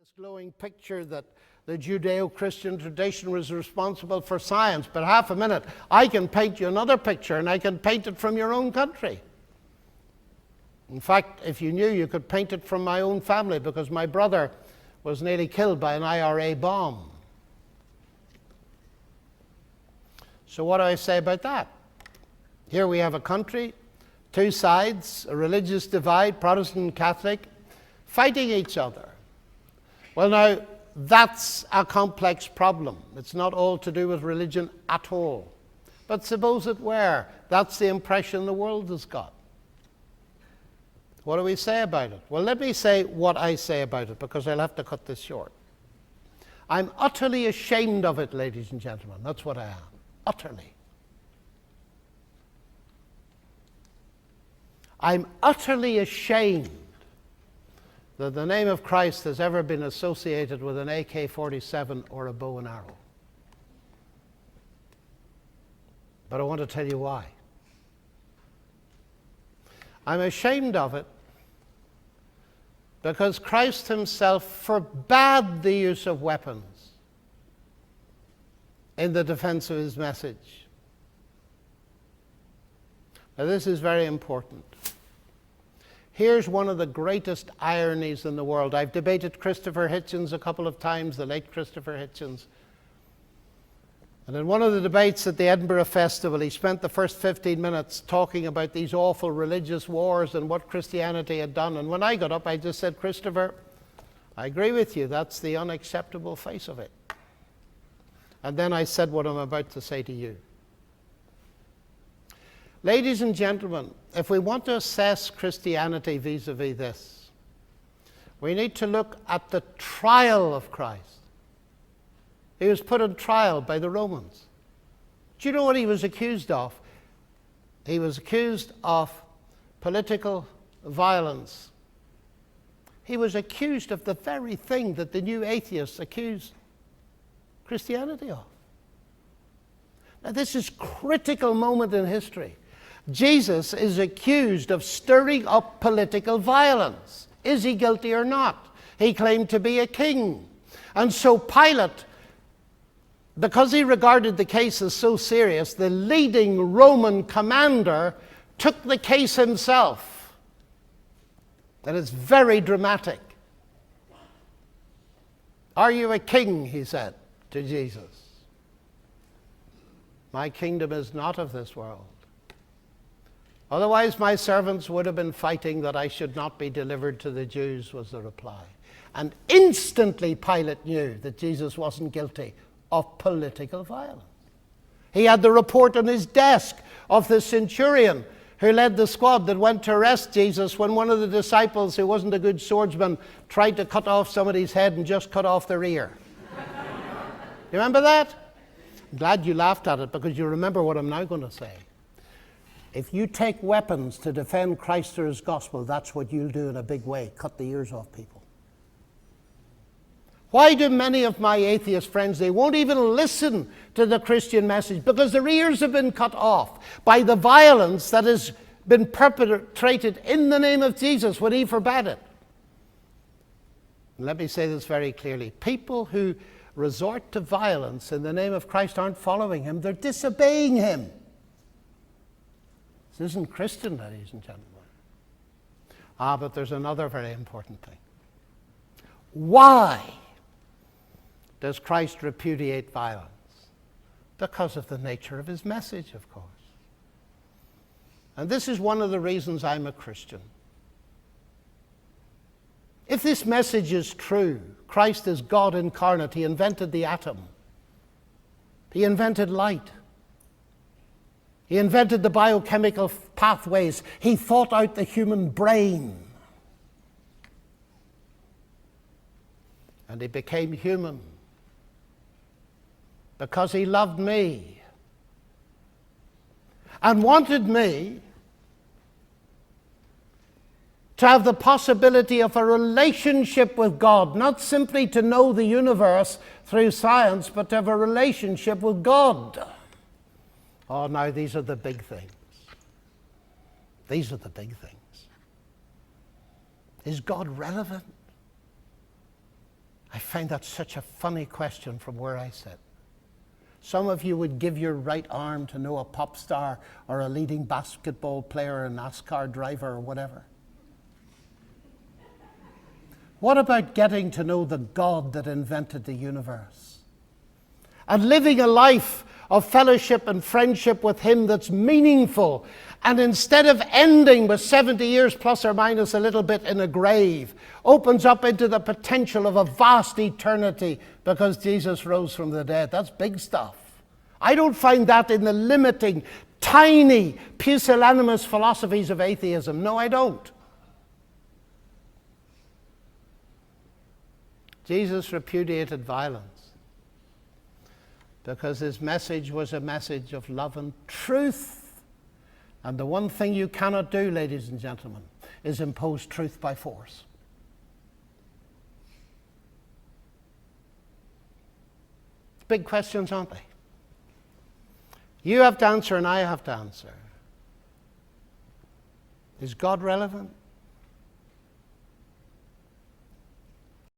this glowing picture that the Judeo-Christian tradition was responsible for science. But half a minute, I can paint you another picture, and I can paint it from your own country. In fact, if you knew, you could paint it from my own family, because my brother was nearly killed by an IRA bomb. So what do I say about that? Here we have a country, two sides, a religious divide, Protestant and Catholic, fighting each other. Well, now, that's a complex problem. It's not all to do with religion at all. But suppose it were. That's the impression the world has got. What do we say about it? Well, let me say what I say about it, because I'll have to cut this short. I'm utterly ashamed of it, ladies and gentlemen. That's what I am. Utterly. I'm utterly ashamed that the name of Christ has ever been associated with an AK-47 or a bow and arrow. But I want to tell you why. I'm ashamed of it because Christ himself forbade the use of weapons in the defense of his message. Now, this is very important. Here's one of the greatest ironies in the world. I've debated Christopher Hitchens a couple of times, the late Christopher Hitchens. And in one of the debates at the Edinburgh Festival, he spent the first 15 minutes talking about these awful religious wars and what Christianity had done. And when I got up, I just said, Christopher, I agree with you. That's the unacceptable face of it. And then I said what I'm about to say to you. Ladies and gentlemen, if we want to assess Christianity vis-a-vis this, we need to look at the trial of Christ. He was put on trial by the Romans. Do you know what he was accused of? He was accused of political violence. He was accused of the very thing that the new atheists accused Christianity of. Now, this is a critical moment in history. Jesus is accused of stirring up political violence. Is he guilty or not? He claimed to be a king. And so Pilate, because he regarded the case as so serious, the leading Roman commander took the case himself. And it's very dramatic. Are you a king? He said to Jesus. My kingdom is not of this world. Otherwise my servants would have been fighting that I should not be delivered to the Jews, was the reply. And instantly Pilate knew that Jesus wasn't guilty of political violence. He had the report on his desk of the centurion who led the squad that went to arrest Jesus when one of the disciples, who wasn't a good swordsman, tried to cut off somebody's head and just cut off their ear. You remember that? I'm glad you laughed at it, because you remember what I'm now going to say. If you take weapons to defend Christ or his gospel, that's what you'll do in a big way. Cut the ears off people. Why do many of my atheist friends, they won't even listen to the Christian message? Because their ears have been cut off by the violence that has been perpetrated in the name of Jesus when he forbade it. And let me say this very clearly. People who resort to violence in the name of Christ aren't following him, they're disobeying him. This isn't Christian, ladies and gentlemen. But there's another very important thing. Why does Christ repudiate violence? Because of the nature of his message, of course. And this is one of the reasons I'm a Christian. If this message is true, Christ is God incarnate. He invented the atom. He invented light. He invented the biochemical pathways. He thought out the human brain. And he became human because he loved me and wanted me to have the possibility of a relationship with God, not simply to know the universe through science, but to have a relationship with God. Oh, now these are the big things. These are the big things. Is God relevant? I find that such a funny question from where I sit. Some of you would give your right arm to know a pop star or a leading basketball player or a NASCAR driver or whatever. What about getting to know the God that invented the universe? And living a life of fellowship and friendship with Him that's meaningful. And instead of ending with 70 years plus or minus a little bit in a grave, opens up into the potential of a vast eternity because Jesus rose from the dead. That's big stuff. I don't find that in the limiting, tiny, pusillanimous philosophies of atheism. No, I don't. Jesus repudiated violence because his message was a message of love and truth. And the one thing you cannot do, ladies and gentlemen, is impose truth by force. Big questions, aren't they? You have to answer and I have to answer. Is God relevant?